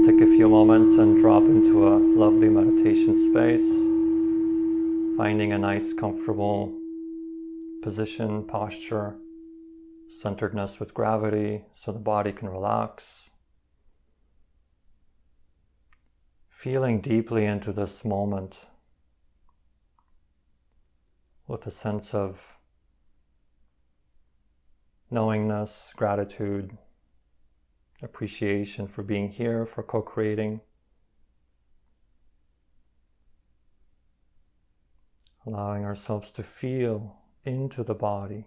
take a few moments and drop into a lovely meditation space, finding a nice, comfortable position, posture, centeredness with gravity so the body can relax. Feeling deeply into this moment with a sense of knowingness, gratitude, appreciation for being here, for co-creating. Allowing ourselves to feel into the body,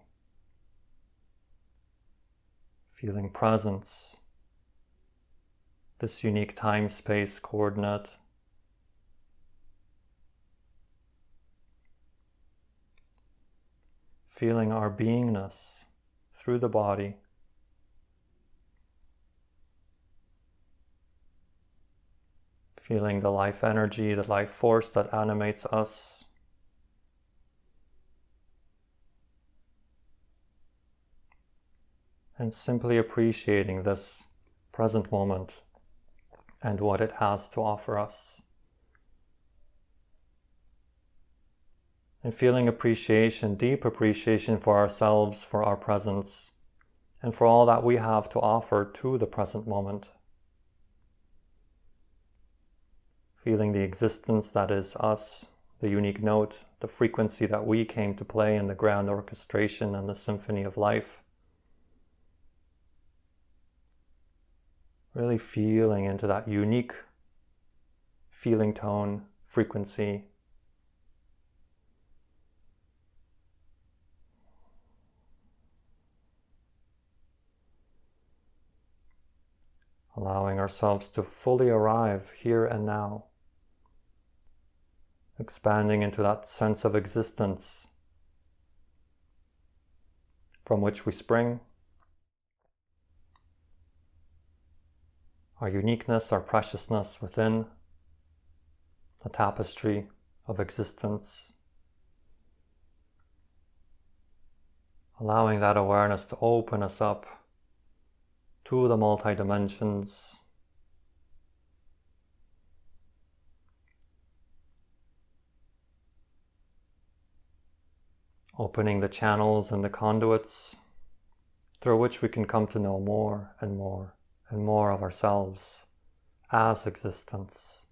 feeling presence, this unique time-space coordinate. Feeling our beingness through the body. Feeling the life energy, the life force that animates us. And simply appreciating this present moment and what it has to offer us. And feeling appreciation, deep appreciation for ourselves, for our presence, and for all that we have to offer to the present moment. Feeling the existence that is us, the unique note, the frequency that we came to play in the grand orchestration and the symphony of life. Really feeling into that unique feeling tone, frequency. Allowing ourselves to fully arrive here and now. Expanding into that sense of existence from which we spring. Our uniqueness, our preciousness within the tapestry of existence. Allowing that awareness to open us up to the multi-dimensions. Opening the channels and the conduits through which we can come to know more and more and more of ourselves as existence.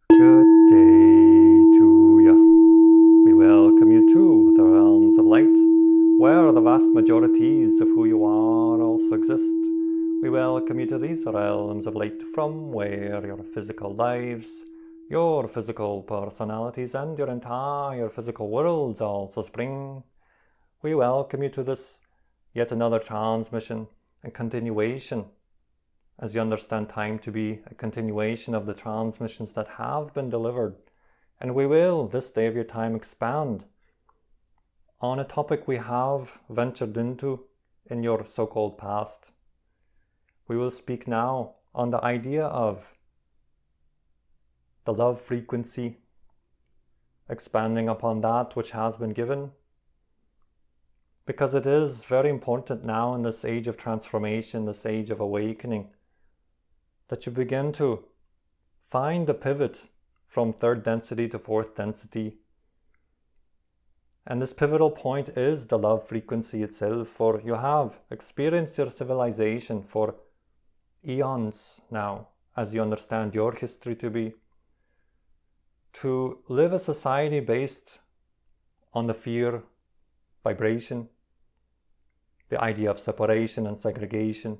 Good day to you. We welcome you to the realms of light, where the vast majorities of who you are also exist. We welcome you to these realms of light from where your physical lives, your physical personalities, and your entire physical worlds also spring. We welcome you to this yet another transmission and continuation, as you understand time to be a continuation of the transmissions that have been delivered. And we will, this day of your time, expand on a topic we have ventured into in your so-called past. We will speak now on the idea of the love frequency, expanding upon that which has been given, because it is very important now in this age of transformation, this age of awakening, that you begin to find the pivot from third density to fourth density. And this pivotal point is the love frequency itself, for you have experienced your civilization for eons now, as you understand your history to be, to live a society based on the fear vibration, the idea of separation and segregation.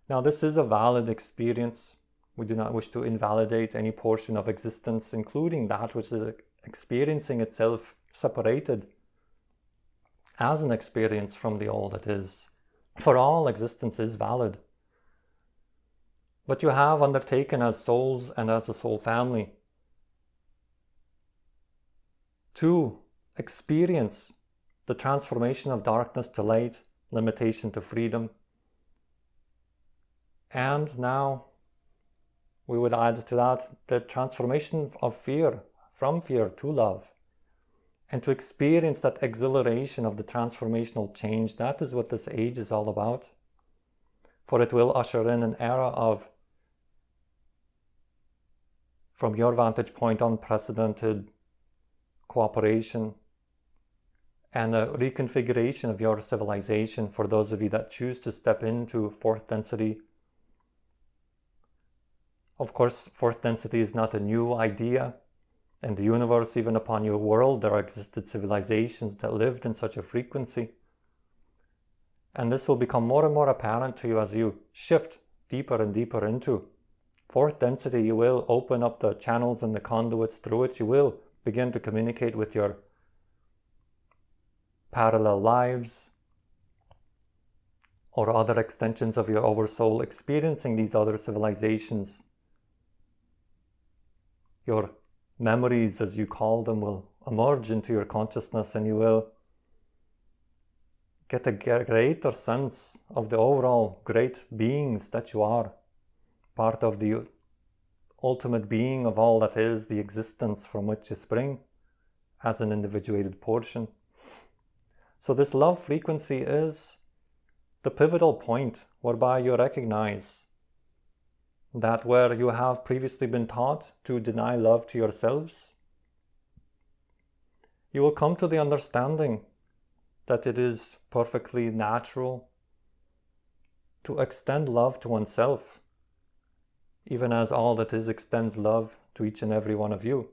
Now, this is a valid experience. We do not wish to invalidate any portion of existence, including that which is experiencing itself separated as an experience from the all that is. For all existence is valid. but you have undertaken as souls and as a soul family to experience the transformation of darkness to light, limitation to freedom. And now we would add to that the transformation of fear, from fear to love, and to experience that exhilaration of the transformational change. That is what this age is all about. For it will usher in an era of, from your vantage point, unprecedented cooperation and a reconfiguration of your civilization for those of you that choose to step into fourth density. Of course, fourth density is not a new idea. In the universe, even upon your world, there existed civilizations that lived in such a frequency. And this will become more and more apparent to you as you shift deeper and deeper into fourth density. You will open up the channels and the conduits through which you will begin to communicate with your parallel lives or other extensions of your oversoul, experiencing these other civilizations. Your memories, as you call them, will emerge into your consciousness, and you will get a greater sense of the overall great beings that you are, part of the ultimate being of all that is, the existence from which you spring as an individuated portion. So this love frequency is the pivotal point whereby you recognize that where you have previously been taught to deny love to yourselves, you will come to the understanding that it is perfectly natural to extend love to oneself, even as all that is extends love to each and every one of you.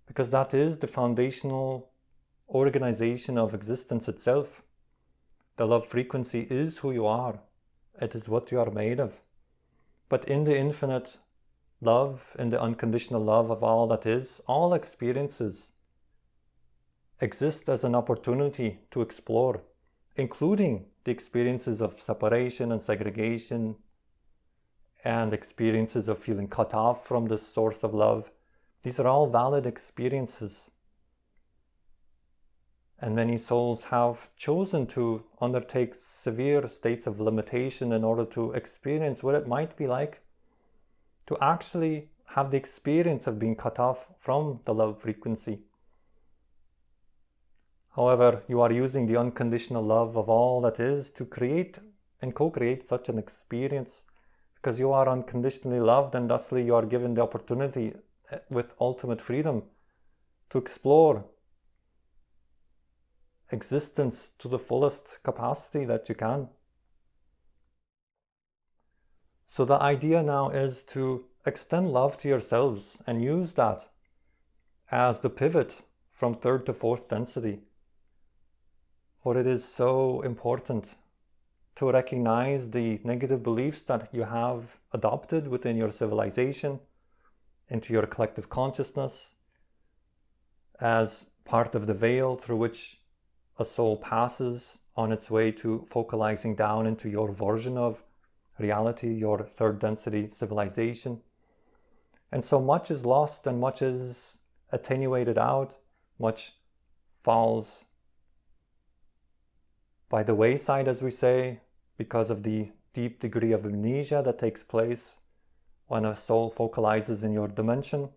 Because that is the foundational organization of existence itself. The love frequency is who you are. It is what you are made of. But in the infinite love, in the unconditional love of all that is, all experiences exist as an opportunity to explore, including the experiences of separation and segregation, and experiences of feeling cut off from this source of love. These are all valid experiences. And many souls have chosen to undertake severe states of limitation in order to experience what it might be like to actually have the experience of being cut off from the love frequency. However, you are using the unconditional love of all that is to create and co-create such an experience, because you are unconditionally loved, and thusly you are given the opportunity with ultimate freedom to explore existence to the fullest capacity that you can. So the idea now is to extend love to yourselves and use that as the pivot from third to fourth density. For it is so important to recognize the negative beliefs that you have adopted within your civilization, into your collective consciousness, as part of the veil through which a soul passes on its way to focalizing down into your version of reality, your third density civilization. And so much is lost and much is attenuated out, much falls by the wayside, as we say, because of the deep degree of amnesia that takes place when a soul focalizes in your dimension.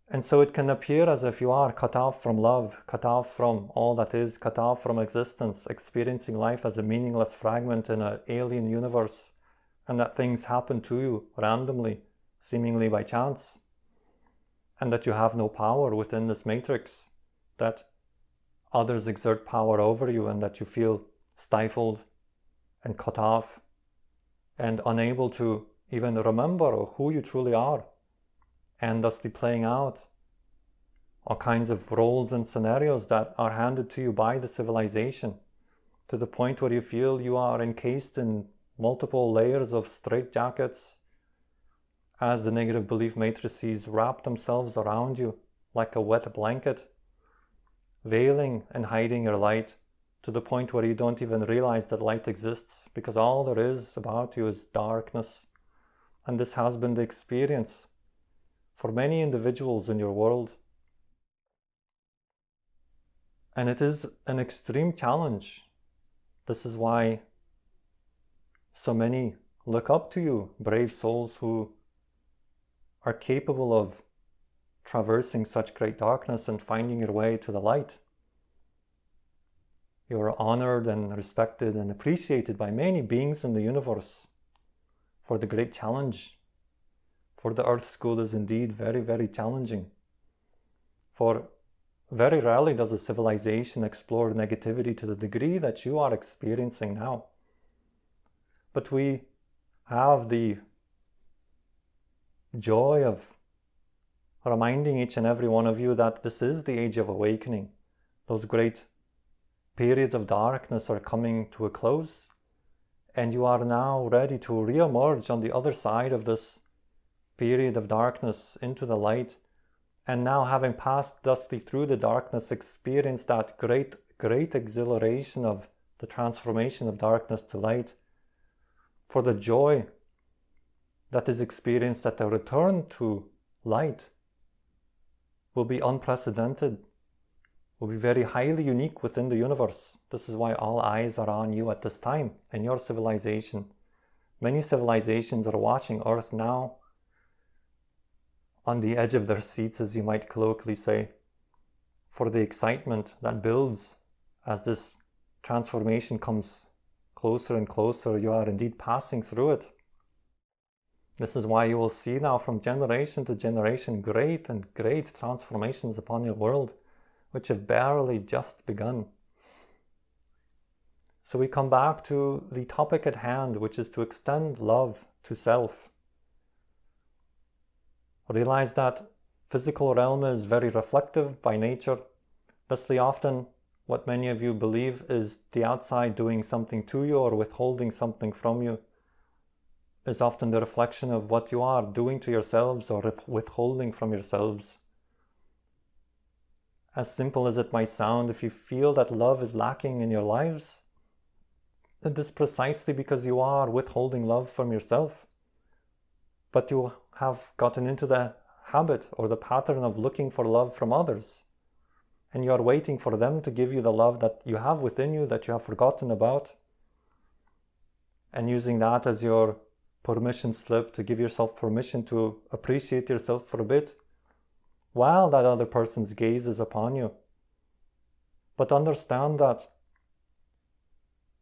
And so it can appear as if you are cut off from love, cut off from all that is, cut off from existence, experiencing life as a meaningless fragment in an alien universe, and that things happen to you randomly, seemingly by chance, and that you have no power within this matrix, that others exert power over you, and that you feel stifled and cut off and unable to even remember who you truly are, and thusly playing out all kinds of roles and scenarios that are handed to you by the civilization, to the point where you feel you are encased in multiple layers of straitjackets as the negative belief matrices wrap themselves around you like a wet blanket, veiling and hiding your light to the point where you don't even realize that light exists, because all there is about you is darkness. And this has been the experience for many individuals in your world. And it is an extreme challenge. This is why so many look up to you, brave souls who are capable of traversing such great darkness and finding your way to the light. You are honored and respected and appreciated by many beings in the universe for the great challenge. For the Earth School is indeed very, very challenging. For very rarely does a civilization explore negativity to the degree that you are experiencing now. But we have the joy of reminding each and every one of you that this is the age of awakening. Those great periods of darkness are coming to a close, and you are now ready to re-emerge on the other side of this period of darkness into the light. And now, having passed thusly through the darkness, experience that great exhilaration of the transformation of darkness to light. For the joy that is experienced at the return to light will be unprecedented, will be very highly unique within the universe. This is why all eyes are on you at this time and your civilization. Many civilizations are watching Earth now on the edge of their seats, as you might colloquially say, for the excitement that builds as this transformation comes closer and closer. You are indeed passing through it. This is why you will see now from generation to generation great transformations upon your world, which have barely just begun. So we come back to the topic at hand, which is to extend love to self. Realize that physical realm is very reflective by nature. Thusly often what many of you believe is the outside doing something to you or withholding something from you is often the reflection of what you are doing to yourselves or withholding from yourselves. As simple as it might sound, if you feel that love is lacking in your lives, it is precisely because you are withholding love from yourself. But you have gotten into the habit or the pattern of looking for love from others. And you are waiting for them to give you the love that you have within you that you have forgotten about. And using that as your permission slip to give yourself permission to appreciate yourself for a bit, while that other person's gaze is upon you. But understand that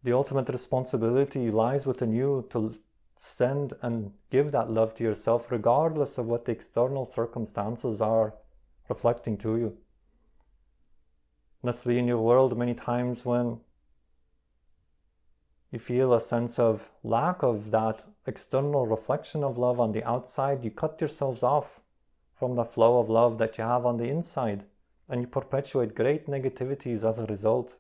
the ultimate responsibility lies within you to send and give that love to yourself, regardless of what the external circumstances are reflecting to you. Thusly, in your world, many times when you feel a sense of lack of that external reflection of love on the outside, you cut yourselves off from the flow of love that you have on the inside, and you perpetuate great negativities as a result.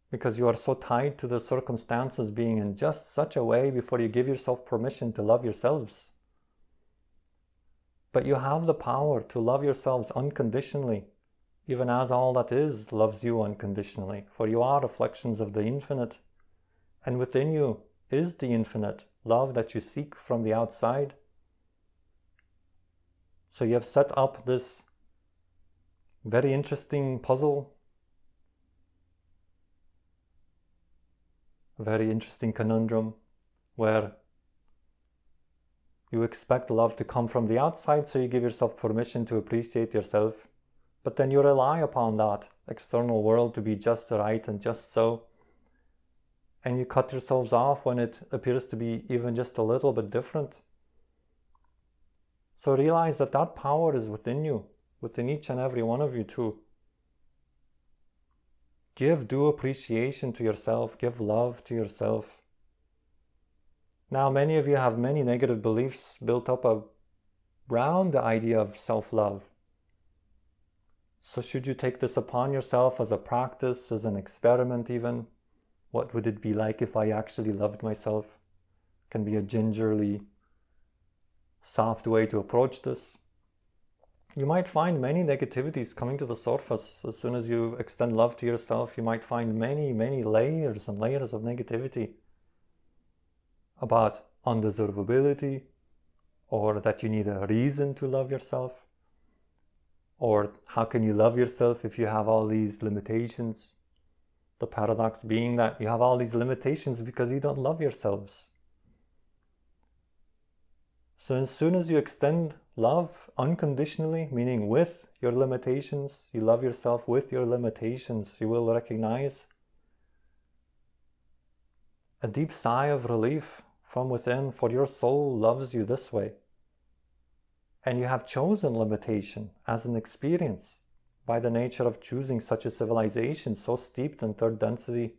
Because you are so tied to the circumstances being in just such a way before you give yourself permission to love yourselves. But you have the power to love yourselves unconditionally, even as all that is loves you unconditionally, for you are reflections of the infinite, and within you is the infinite love that you seek from the outside. So you have set up this very interesting puzzle, a very interesting conundrum, where you expect love to come from the outside, so you give yourself permission to appreciate yourself. But then you rely upon that external world to be just right and just so. And you cut yourselves off when it appears to be even just a little bit different. So realize that that power is within you, within each and every one of you too. Give due appreciation to yourself, give love to yourself. Now, many of you have many negative beliefs built up around the idea of self-love. So should you take this upon yourself as a practice, as an experiment even? What would it be like if I actually loved myself? Can be a gingerly soft way to approach this. You might find many negativities coming to the surface. As soon as you extend love to yourself, you might find many, many layers and layers of negativity about undeservability, or that you need a reason to love yourself, or how can you love yourself if you have all these limitations? The paradox being that you have all these limitations because you don't love yourselves. So as soon as you extend love unconditionally, meaning with your limitations, you love yourself with your limitations, you will recognize a deep sigh of relief from within, for your soul loves you this way. And you have chosen limitation as an experience by the nature of choosing such a civilization so steeped in third density.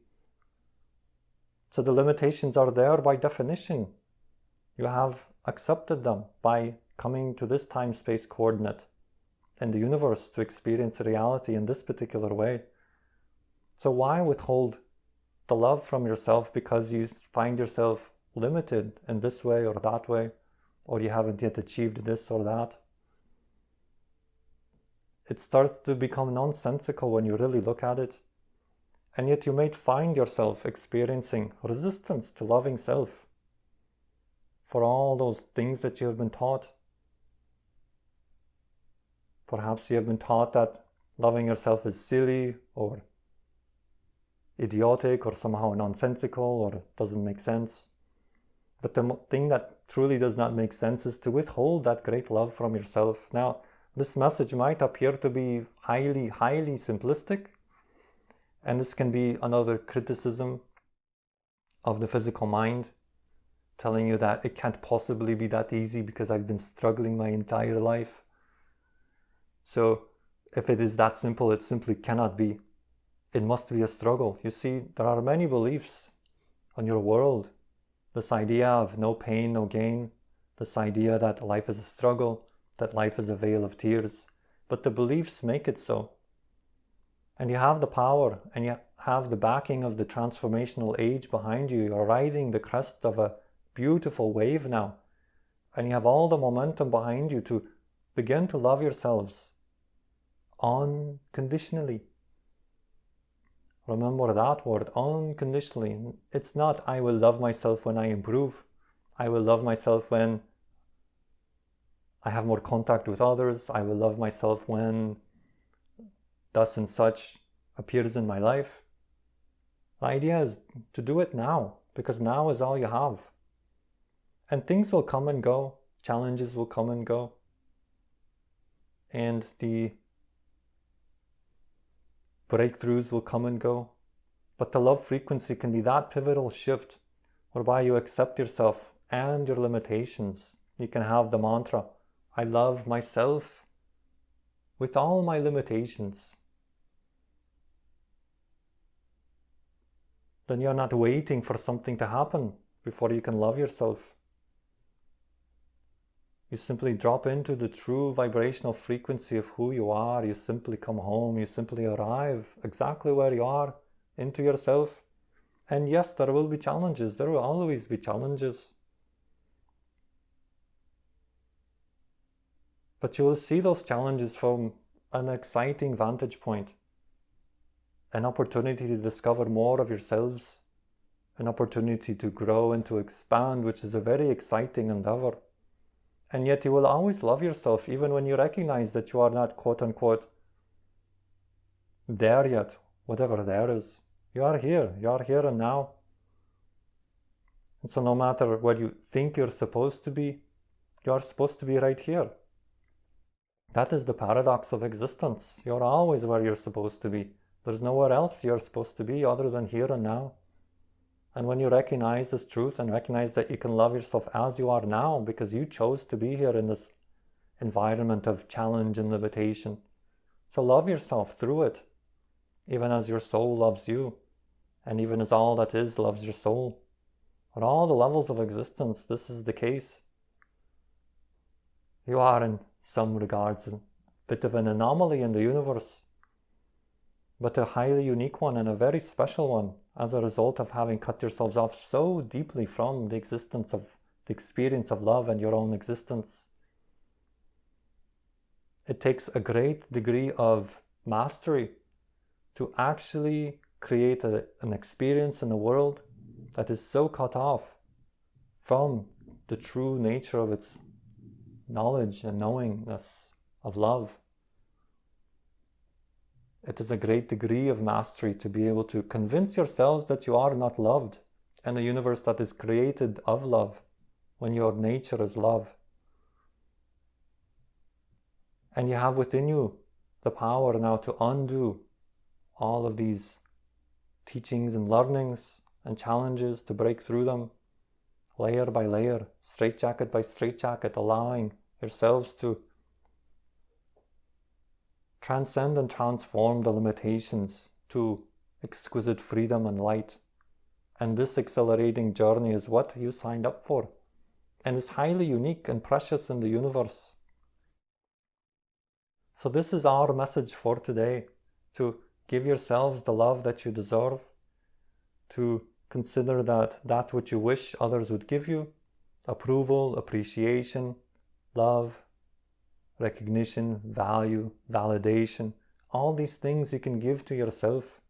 So the limitations are there by definition. You have accepted them by coming to this time-space coordinate in the universe to experience reality in this particular way. So why withhold the love from yourself because you find yourself limited in this way or that way, or you haven't yet achieved this or that? It starts to become nonsensical when you really look at it. And yet you may find yourself experiencing resistance to loving self for all those things that you have been taught. Perhaps you have been taught that loving yourself is silly or idiotic or somehow nonsensical or doesn't make sense. But the thing that truly does not make sense is to withhold that great love from yourself. Now, this message might appear to be highly, highly simplistic, and this can be another criticism of the physical mind, telling you that it can't possibly be that easy because I've been struggling my entire life. So if it is that simple, it simply cannot be. It must be a struggle. You see, there are many beliefs on your world. This idea of no pain, no gain. This idea that life is a struggle, that life is a vale of tears. But the beliefs make it so. And you have the power, and you have the backing of the transformational age behind you. You're riding the crest of a beautiful wave now. And you have all the momentum behind you to begin to love yourselves unconditionally. Remember that word, unconditionally. It's not, I will love myself when I improve. I will love myself when I have more contact with others. I will love myself when thus and such appears in my life. The idea is to do it now, because now is all you have. And things will come and go. Challenges will come and go. And the breakthroughs will come and go. But the love frequency can be that pivotal shift whereby you accept yourself and your limitations. You can have the mantra, I love myself with all my limitations. Then you're not waiting for something to happen before you can love yourself. You simply drop into the true vibrational frequency of who you are. You simply come home. You simply arrive exactly where you are, into yourself. And yes, there will be challenges. There will always be challenges. But you will see those challenges from an exciting vantage point. An opportunity to discover more of yourselves. An opportunity to grow and to expand, which is a very exciting endeavor. And yet you will always love yourself, even when you recognize that you are not, quote-unquote, there yet, whatever there is. You are here and now. And so no matter what you think you're supposed to be, you are supposed to be right here. That is the paradox of existence. You're always where you're supposed to be. There's nowhere else you're supposed to be other than here and now. And when you recognize this truth and recognize that you can love yourself as you are now because you chose to be here in this environment of challenge and limitation. So love yourself through it, even as your soul loves you, and even as all that is loves your soul. At all the levels of existence, this is the case. You are in some regards a bit of an anomaly in the universe, but a highly unique one and a very special one as a result of having cut yourselves off so deeply from the existence of the experience of love and your own existence. It takes a great degree of mastery to actually create an experience in the world that is so cut off from the true nature of its knowledge and knowingness of love. It is a great degree of mastery to be able to convince yourselves that you are not loved in a universe that is created of love, when your nature is love. And you have within you the power now to undo all of these teachings and learnings and challenges, to break through them layer by layer, straitjacket by straitjacket, allowing yourselves to transcend and transform the limitations to exquisite freedom and light. And this accelerating journey is what you signed up for, and is highly unique and precious in the universe. So this is our message for today: to give yourselves the love that you deserve, to consider that which you wish others would give you: approval, appreciation, love, recognition, value, validation. All these things you can give to yourself,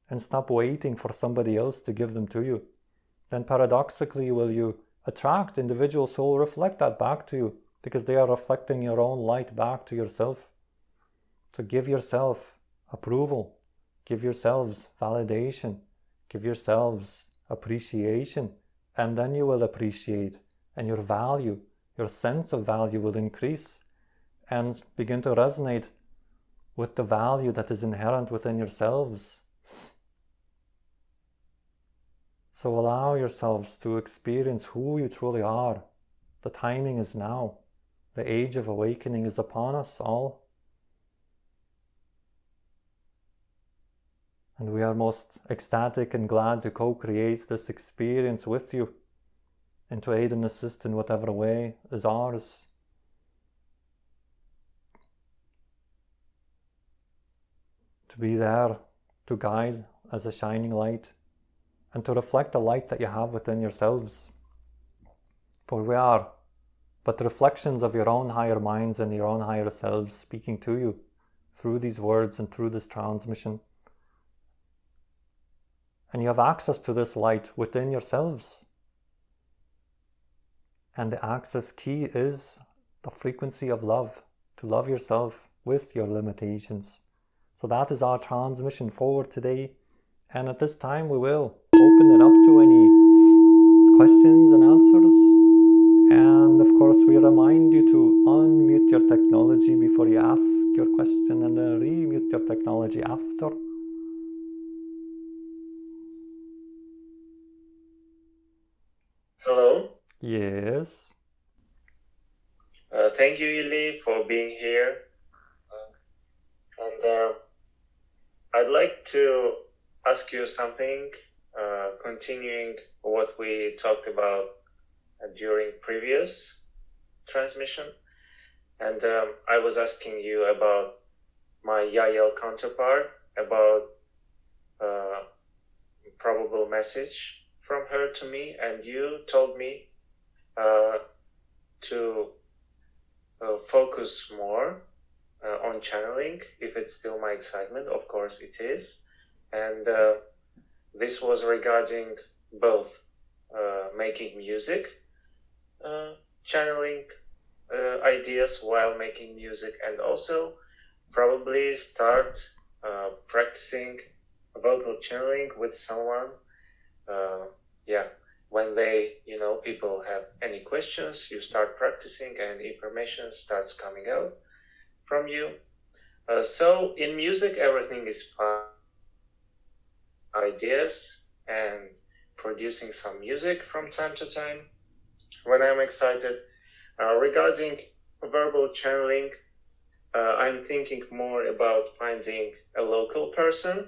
and stop waiting for somebody else to give them to you. Then paradoxically will you attract individuals who will reflect that back to you, because they are reflecting your own light back to yourself. So give yourself approval, give yourselves validation, give yourselves appreciation, and then you will appreciate, and your value, your sense of value will increase and begin to resonate with the value that is inherent within yourselves. So allow yourselves to experience who you truly are. The timing is now. The age of awakening is upon us all. And we are most ecstatic and glad to co-create this experience with you, and to aid and assist in whatever way is ours. To be there, to guide as a shining light, and to reflect the light that you have within yourselves. For we are but reflections of your own higher minds and your own higher selves speaking to you through these words and through this transmission. And you have access to this light within yourselves. And the access key is the frequency of love, to love yourself with your limitations. So that is our transmission forward today. And at this time we will open it up to any questions and answers. And of course we remind you to unmute your technology before you ask your question, and then remute your technology after. Hello. Yes. Thank you, Illi, for being here. And I'd like to ask you something, continuing what we talked about during previous transmission. And I was asking you about my Yael counterpart, about probable message from her to me, and you told me to focus more on channeling, if it's still my excitement. Of course it is. And this was regarding both making music, channeling ideas while making music, and also probably start practicing vocal channeling with someone. When they, people have any questions, you start practicing and information starts coming out from you. So in music, everything is fun. Ideas and producing some music from time to time when I'm excited. Regarding verbal channeling, I'm thinking more about finding a local person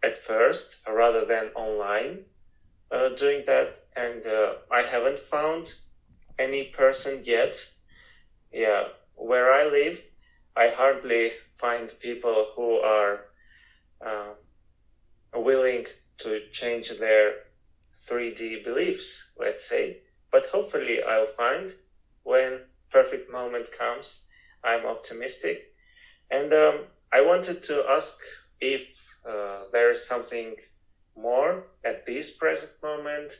at first rather than online doing that, and I haven't found any person yet. Where I live, I hardly find people who are willing to change their 3D beliefs, let's say. But hopefully I'll find, when perfect moment comes, I'm optimistic. And I wanted to ask if there is something more at this present moment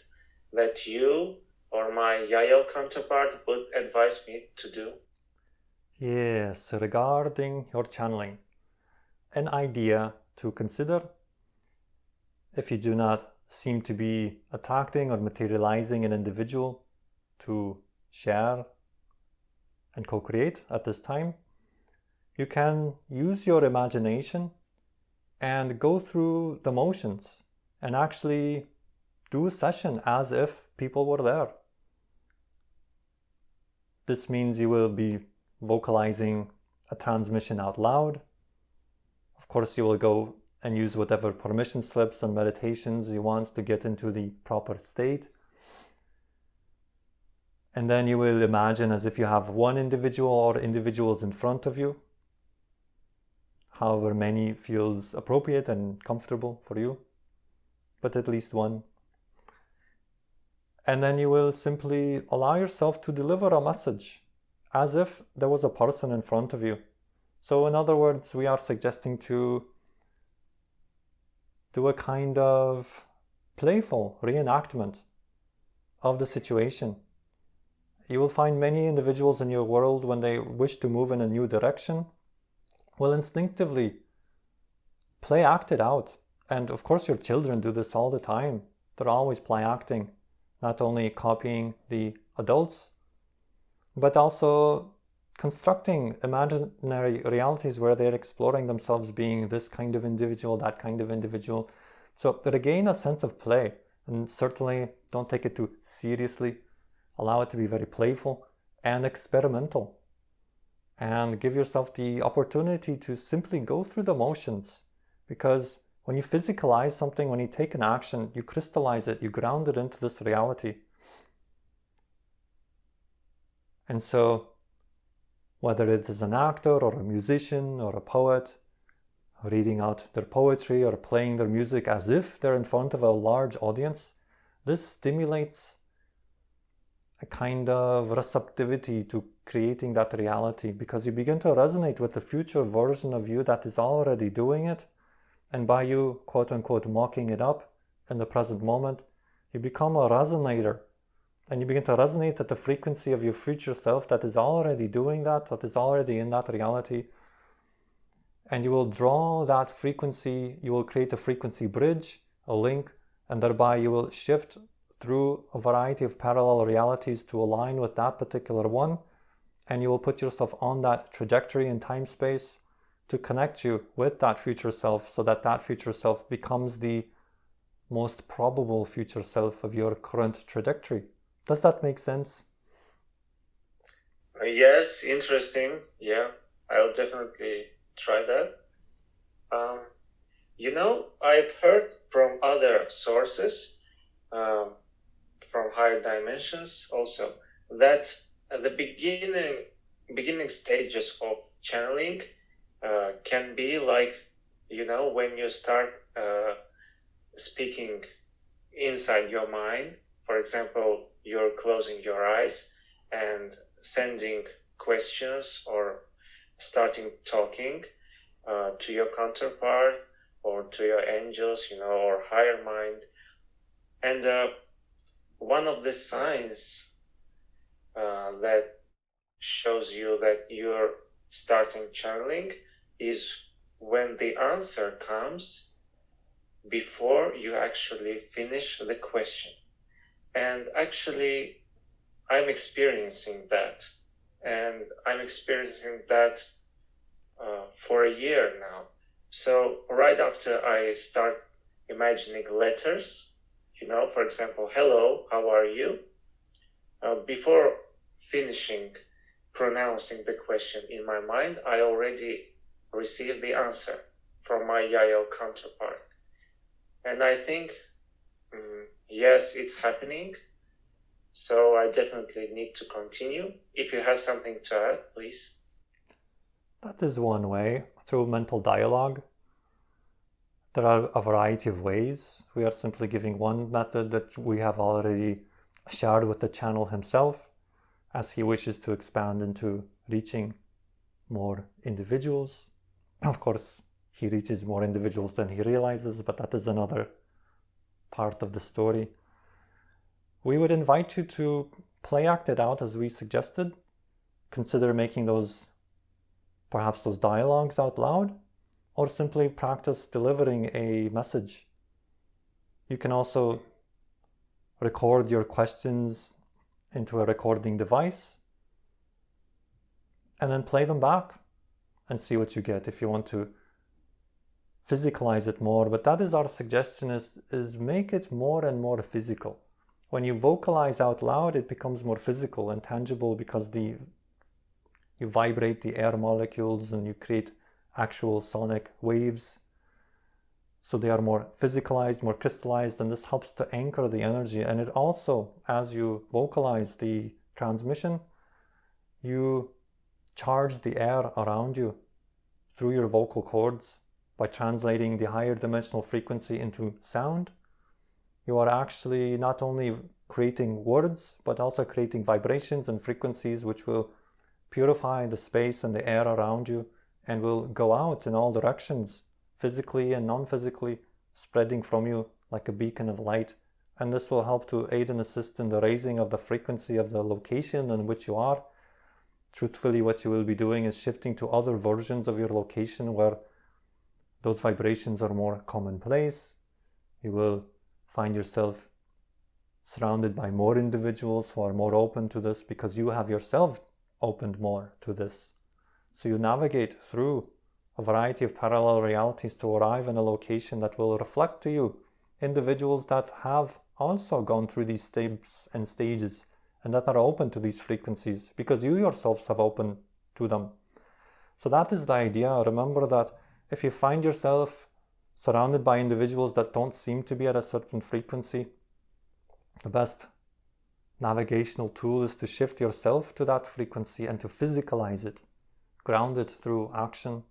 that you or my Yael counterpart would advise me to do. Yes, regarding your channeling, an idea to consider if you do not seem to be attracting or materializing an individual to share and co-create at this time, you can use your imagination and go through the motions and actually do a session as if people were there. This means you will be vocalizing a transmission out loud. Of course, you will go and use whatever permission slips and meditations you want to get into the proper state. And then you will imagine as if you have one individual or individuals in front of you, however many feels appropriate and comfortable for you, but at least one. And then you will simply allow yourself to deliver a message as if there was a person in front of you. So in other words, we are suggesting to do a kind of playful reenactment of the situation. You will find many individuals in your world, when they wish to move in a new direction, will instinctively act it out. And of course your children do this all the time. They're always play acting, not only copying the adults, but also constructing imaginary realities where they're exploring themselves being this kind of individual, that kind of individual. So regain a sense of play, and certainly don't take it too seriously. Allow it to be very playful and experimental, and give yourself the opportunity to simply go through the motions, because when you physicalize something, when you take an action, you crystallize it, you ground it into this reality. And so whether it is an actor or a musician or a poet reading out their poetry or playing their music as if they're in front of a large audience, this stimulates a kind of receptivity to creating that reality, because you begin to resonate with the future version of you that is already doing it. And by you, quote unquote, mocking it up in the present moment, you become a resonator. And you begin to resonate at the frequency of your future self that is already doing that is already in that reality. And you will draw that frequency, you will create a frequency bridge, a link, and thereby you will shift through a variety of parallel realities to align with that particular one. And you will put yourself on that trajectory in time-space to connect you with that future self, so that that future self becomes the most probable future self of your current trajectory. Does that make sense? Yes, interesting. Yeah, I'll definitely try that. I've heard from other sources, from higher dimensions also, that at the beginning stages of channeling can be like, when you start speaking inside your mind. For example, you're closing your eyes and sending questions or starting talking to your counterpart or to your angels, or higher mind. And one of the signs that shows you that you're starting channeling is when the answer comes before you actually finish the question. And actually, I'm experiencing that. And I'm experiencing that for a year now. So right after I start imagining letters, for example, hello, how are you? Before finishing pronouncing the question in my mind, I already received the answer from my Yael counterpart. And I think, yes, it's happening. So I definitely need to continue. If you have something to add, please. That is one way, through mental dialogue. There are a variety of ways. We are simply giving one method that we have already shared with the channel himself, as he wishes to expand into reaching more individuals. Of course, he reaches more individuals than he realizes, but that is another part of the story. We would invite you to play act it out as we suggested. Consider making perhaps those dialogues out loud, or simply practice delivering a message. You can also record your questions into a recording device and then play them back and see what you get if you want to physicalize it more. But that is our suggestion, is make it more and more physical. When you vocalize out loud, it becomes more physical and tangible because you vibrate the air molecules and you create actual sonic waves. So they are more physicalized, more crystallized, and this helps to anchor the energy. And it also, as you vocalize the transmission, you charge the air around you through your vocal cords by translating the higher dimensional frequency into sound. You are actually not only creating words, but also creating vibrations and frequencies which will purify the space and the air around you and will go out in all directions, physically and non-physically, spreading from you like a beacon of light. And this will help to aid and assist in the raising of the frequency of the location in which you are. Truthfully, what you will be doing is shifting to other versions of your location where those vibrations are more commonplace. You will find yourself surrounded by more individuals who are more open to this because you have yourself opened more to this. So you navigate through a variety of parallel realities to arrive in a location that will reflect to you individuals that have also gone through these steps and stages and that are open to these frequencies because you yourselves have opened to them. So that is the idea. Remember that if you find yourself surrounded by individuals that don't seem to be at a certain frequency, the best navigational tool is to shift yourself to that frequency and to physicalize it, ground it through action.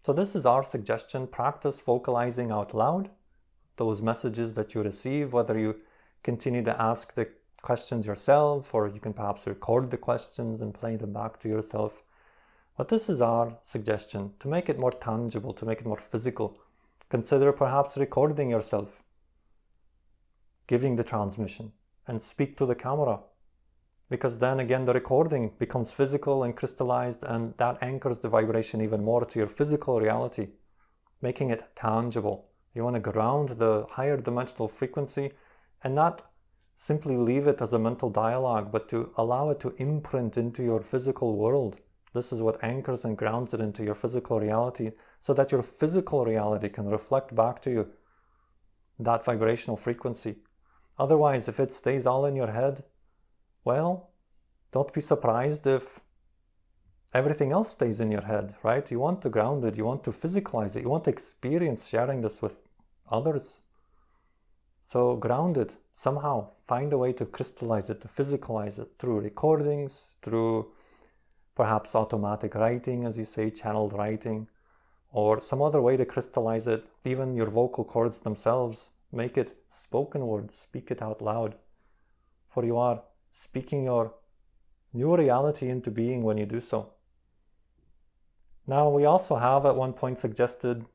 So this is our suggestion. Practice vocalizing out loud those messages that you receive, whether you continue to ask the questions yourself, or you can perhaps record the questions and play them back to yourself. But this is our suggestion, to make it more tangible, to make it more physical. Consider perhaps recording yourself, giving the transmission, and speak to the camera. Because then again, the recording becomes physical and crystallized, and that anchors the vibration even more to your physical reality, making it tangible. You want to ground the higher dimensional frequency and not simply leave it as a mental dialogue, but to allow it to imprint into your physical world. This is what anchors and grounds it into your physical reality, so that your physical reality can reflect back to you that vibrational frequency. Otherwise, if it stays all in your head, well, don't be surprised if everything else stays in your head, right? You want to ground it, you want to physicalize it, you want to experience sharing this with others. So ground it somehow. Find a way to crystallize it, to physicalize it through recordings, through perhaps automatic writing, as you say, channeled writing, or some other way to crystallize it. Even your vocal cords themselves, make it spoken word, speak it out loud. For you are speaking your new reality into being when you do so. Now, we also have at one point suggested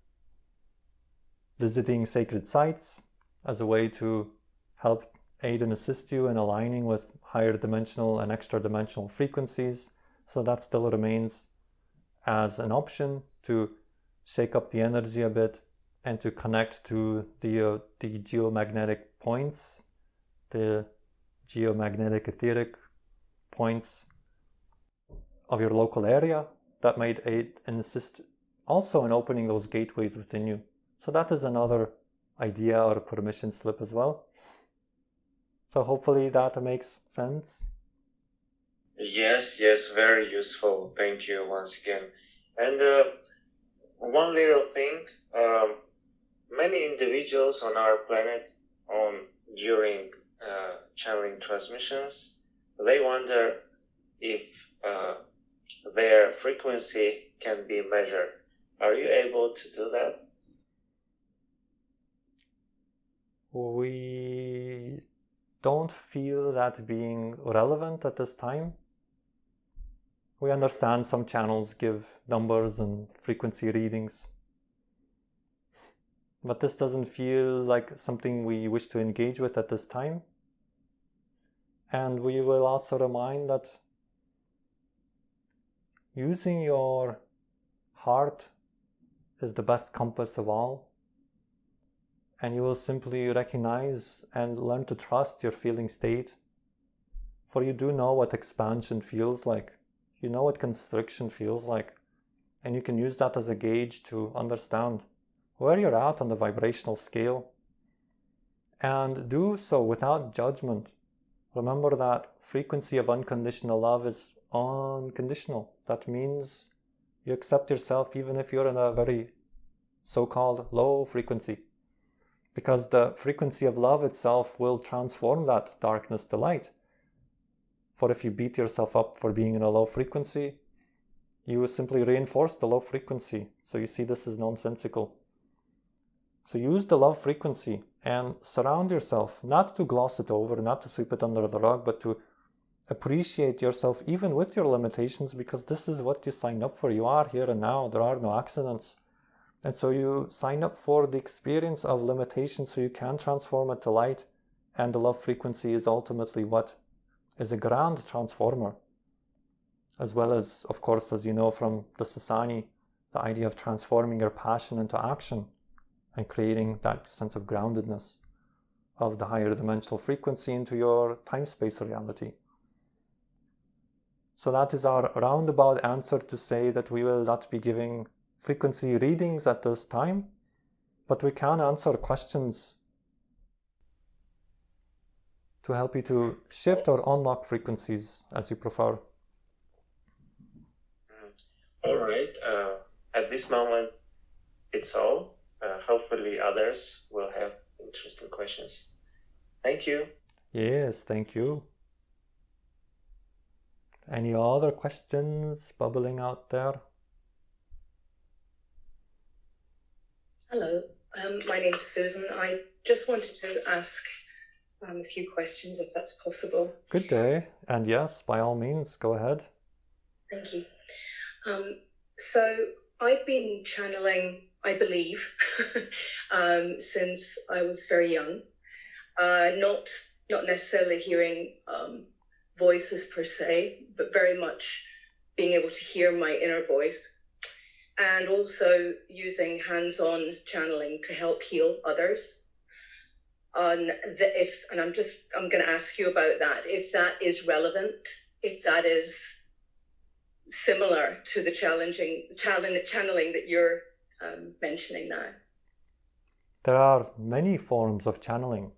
visiting sacred sites as a way to help aid and assist you in aligning with higher dimensional and extra dimensional frequencies. So that still remains as an option to shake up the energy a bit and to connect to the geomagnetic points, the geomagnetic etheric points of your local area that might aid and assist also in opening those gateways within you. So that is another idea or permission slip as well. So hopefully that makes sense. Yes, very useful. Thank you once again. And one little thing, many individuals on our planet during channeling transmissions, they wonder if their frequency can be measured. Are you able to do that? We don't feel that being relevant at this time. We understand some channels give numbers and frequency readings, but this doesn't feel like something we wish to engage with at this time. And we will also remind that using your heart is the best compass of all. And you will simply recognize and learn to trust your feeling state. For you do know what expansion feels like. You know what constriction feels like. And you can use that as a gauge to understand where you're at on the vibrational scale. And do so without judgment. Remember that frequency of unconditional love is unconditional. That means you accept yourself even if you're in a very so-called low frequency. Because the frequency of love itself will transform that darkness to light. For if you beat yourself up for being in a low frequency, you will simply reinforce the low frequency. So you see, this is nonsensical. So use the love frequency and surround yourself, not to gloss it over, not to sweep it under the rug, but to appreciate yourself even with your limitations, because this is what you signed up for. You are here and now. There are no accidents. And so you sign up for the experience of limitation so you can transform it to light. And the love frequency is ultimately what is a grand transformer. As well as, of course, as you know from the Sasani, the idea of transforming your passion into action and creating that sense of groundedness of the higher dimensional frequency into your time-space reality. So that is our roundabout answer to say that we will not be giving frequency readings at this time, but we can answer questions to help you to shift or unlock frequencies as you prefer. All right. At this moment, it's all. Hopefully others will have interesting questions. Thank you. Yes, thank you. Any other questions bubbling out there? Hello, my name's Susan. I just wanted to ask a few questions, if that's possible. Good day. And yes, by all means, go ahead. Thank you. So I've been channeling, I believe, since I was very young. Not necessarily hearing voices per se, but very much being able to hear my inner voice. And also using hands-on channeling to help heal others. And I'm going to ask you about that, if that is relevant, if that is similar to the channeling that you're mentioning now. There are many forms of channeling.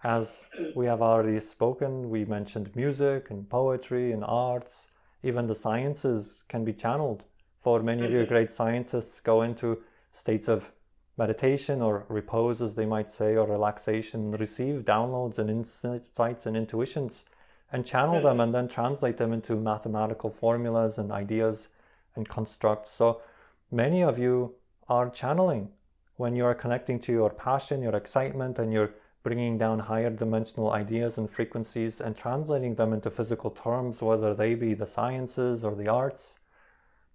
As we have already spoken, we mentioned music and poetry and arts. Even the sciences can be channeled. For many of your great scientists go into states of meditation or repose, as they might say, or relaxation, receive downloads and insights and intuitions and channel them and then translate them into mathematical formulas and ideas and constructs. So many of you are channeling when you are connecting to your passion, your excitement, and you're bringing down higher dimensional ideas and frequencies and translating them into physical terms, whether they be the sciences or the arts.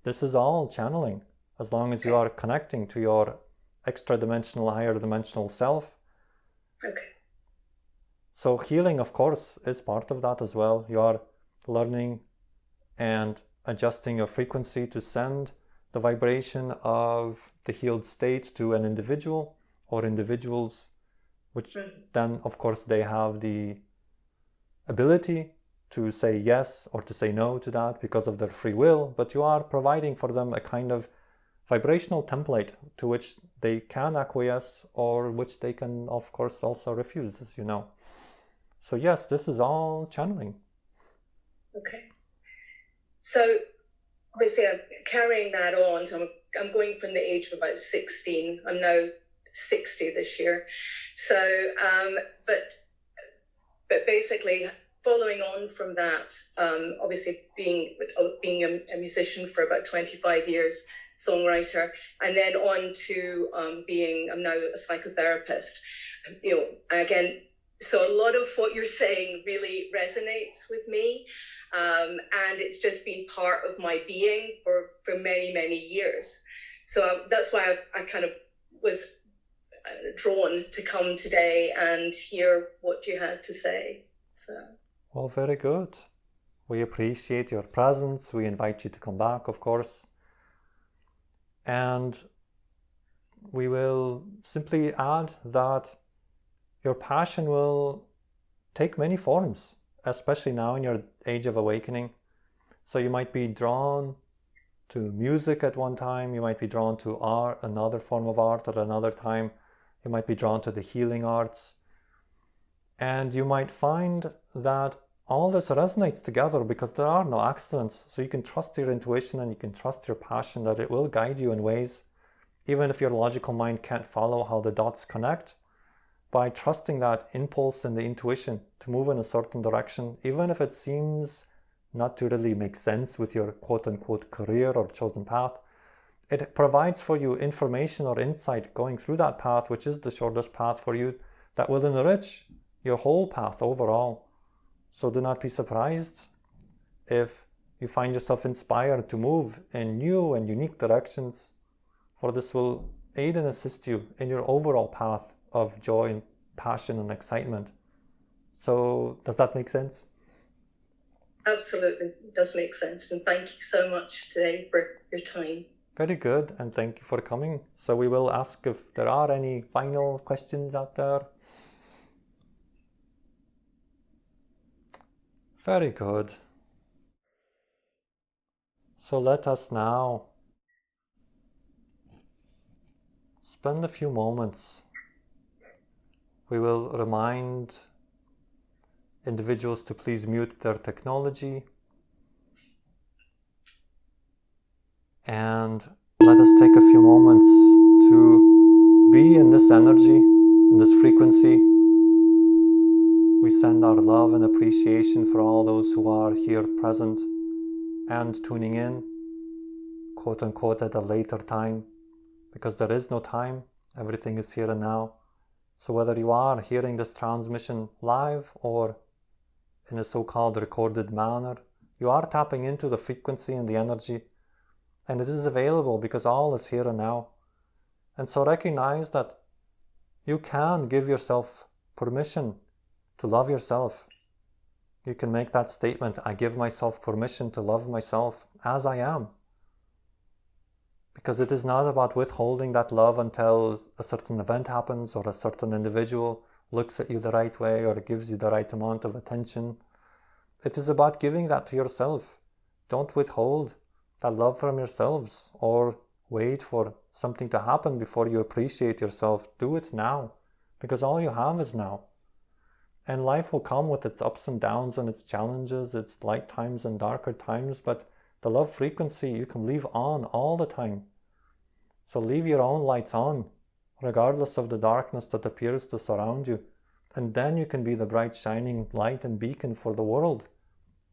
This is all channeling, as long as you are connecting to your extra dimensional, higher dimensional self. Okay. So healing, of course, is part of that as well. You are learning and adjusting your frequency to send the vibration of the healed state to an individual or individuals, which then, of course, they have the ability to say yes or to say no to that because of their free will, but you are providing for them a kind of vibrational template to which they can acquiesce or which they can, of course, also refuse, as you know. So yes, this is all channeling. Okay. So obviously I'm carrying that on. So I'm going from the age of about 16. I'm now 60 this year. So, but basically, following on from that, obviously being a musician for about 25 years, songwriter, and then on to I'm now a psychotherapist. You know, again, so a lot of what you're saying really resonates with me. And it's just been part of my being for many, many years. So that's why I kind of was drawn to come today and hear what you had to say. So. Well, very good. We appreciate your presence. We invite you to come back, of course. And we will simply add that your passion will take many forms, especially now in your age of awakening. So you might be drawn to music at one time, you might be drawn to art, another form of art at another time, you might be drawn to the healing arts. And you might find that all this resonates together because there are no accidents. So you can trust your intuition and you can trust your passion that it will guide you in ways, even if your logical mind can't follow how the dots connect, by trusting that impulse and the intuition to move in a certain direction, even if it seems not to really make sense with your quote-unquote career or chosen path. It provides for you information or insight going through that path, which is the shortest path for you, that will enrich your whole path overall. So do not be surprised if you find yourself inspired to move in new and unique directions, for this will aid and assist you in your overall path of joy and passion and excitement. So does that make sense? Absolutely, it does make sense. And thank you so much today for your time. Very good, and thank you for coming. So we will ask if there are any final questions out there. Very good. So let us now spend a few moments. We will remind individuals to please mute their technology. And let us take a few moments to be in this energy, in this frequency. We send our love and appreciation for all those who are here present and tuning in, quote unquote, at a later time, because there is no time, everything is here and now. So whether you are hearing this transmission live or in a so-called recorded manner, you are tapping into the frequency and the energy, and it is available because all is here and now. And so recognize that you can give yourself permission to love yourself. You can make that statement, I give myself permission to love myself as I am. Because it is not about withholding that love until a certain event happens or a certain individual looks at you the right way or gives you the right amount of attention. It is about giving that to yourself. Don't withhold that love from yourselves or wait for something to happen before you appreciate yourself. Do it now, because all you have is now. And life will come with its ups and downs and its challenges, its light times and darker times, but the love frequency you can leave on all the time. So leave your own lights on, regardless of the darkness that appears to surround you. And then you can be the bright shining light and beacon for the world.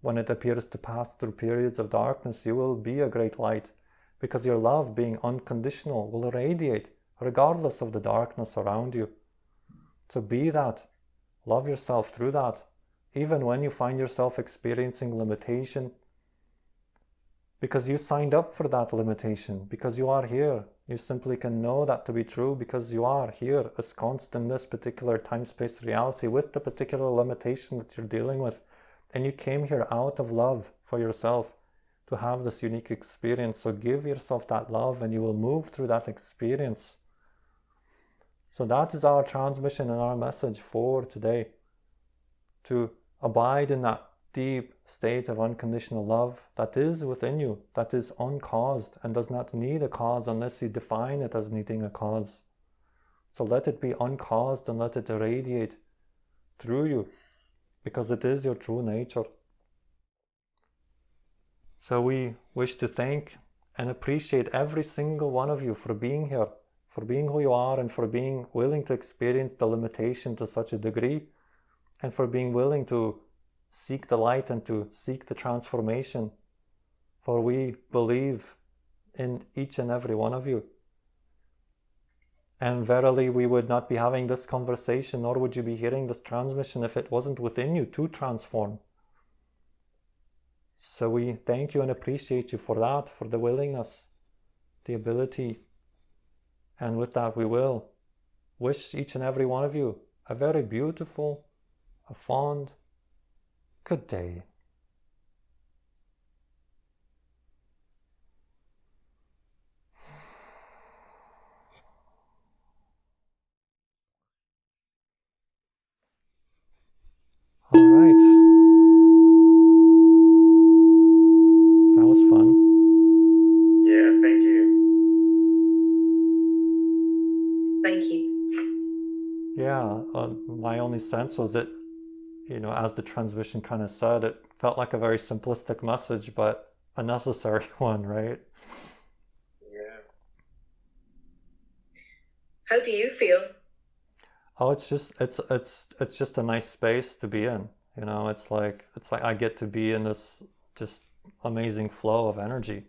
When it appears to pass through periods of darkness, you will be a great light, because your love, being unconditional, will radiate regardless of the darkness around you. So be that. Love yourself through that, even when you find yourself experiencing limitation, because you signed up for that limitation, because you are here. You simply can know that to be true because you are here, ensconced in this particular time-space reality with the particular limitation that you're dealing with. And you came here out of love for yourself to have this unique experience. So give yourself that love and you will move through that experience. So that is our transmission and our message for today. To abide in that deep state of unconditional love that is within you, that is uncaused and does not need a cause unless you define it as needing a cause. So let it be uncaused and let it irradiate through you, because it is your true nature. So we wish to thank and appreciate every single one of you for being here, for being who you are, and for being willing to experience the limitation to such a degree, and for being willing to seek the light and to seek the transformation. For we believe in each and every one of you. And verily, we would not be having this conversation, nor would you be hearing this transmission if it wasn't within you to transform. So we thank you and appreciate you for that, for the willingness, the ability. And with that, we will wish each and every one of you a very beautiful, a fond, good day. All right. That was fun. Yeah, thank you. Thank you. Yeah, my only sense was that, as the transmission kind of said, it felt like a very simplistic message, but a necessary one, right? Yeah. How do you feel? Oh, it's just a nice space to be in. It's like I get to be in this just amazing flow of energy.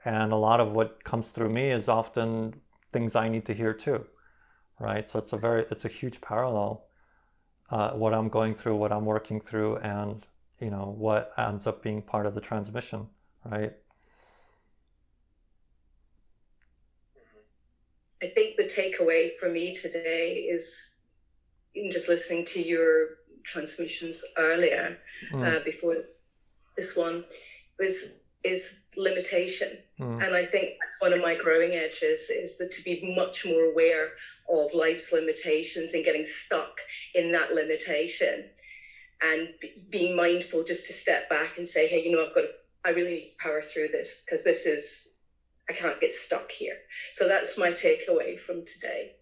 And a lot of what comes through me is often things I need to hear too, right? So it's a huge parallel, what I'm going through, what I'm working through, and what ends up being part of the transmission, right? I think the takeaway for me today is, in just listening to your transmissions earlier, before this one, is limitation. And I think that's one of my growing edges, is that to be much more aware of life's limitations and getting stuck in that limitation, and being mindful just to step back and say, hey, I really need to power through this, because I can't get stuck here. So that's my takeaway from today.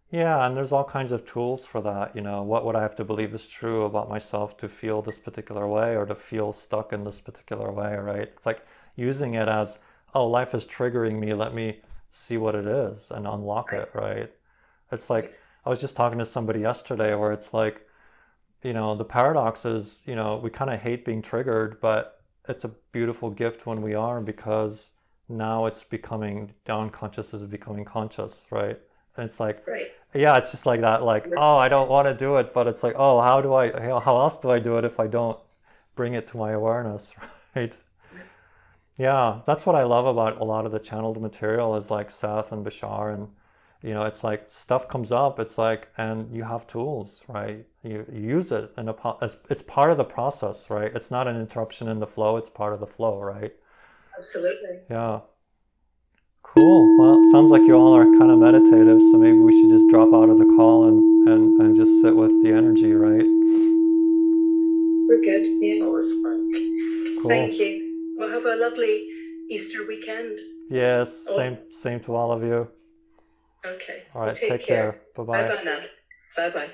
Yeah, and there's all kinds of tools for that. What would I have to believe is true about myself to feel this particular way, or to feel stuck in this particular way, right? It's like using it as, oh, life is triggering me, let me see what it is and unlock it, right? It's like, I was just talking to somebody yesterday where it's like, the paradox is, we kind of hate being triggered, but it's a beautiful gift when we are, because now the unconscious is becoming conscious, right? And it's like, yeah, it's just like that, like, oh, I don't want to do it, but it's like, oh, how else do I do it if I don't bring it to my awareness, right? Yeah, that's what I love about a lot of the channeled material, is like Seth and Bashar, and it's like stuff comes up, it's like, and you have tools, right? You use it as it's part of the process, right? It's not an interruption in the flow, it's part of the flow, right? Absolutely. Yeah. Cool. Well, it sounds like you all are kind of meditative, so maybe we should just drop out of the call and just sit with the energy, right? We're good. Yeah. Oh, it's fine. Cool. Thank you. Well, have a lovely Easter weekend. Yes, same to all of you. Okay. All right, Well, take care. Bye-bye. Bye-bye now. Bye-bye.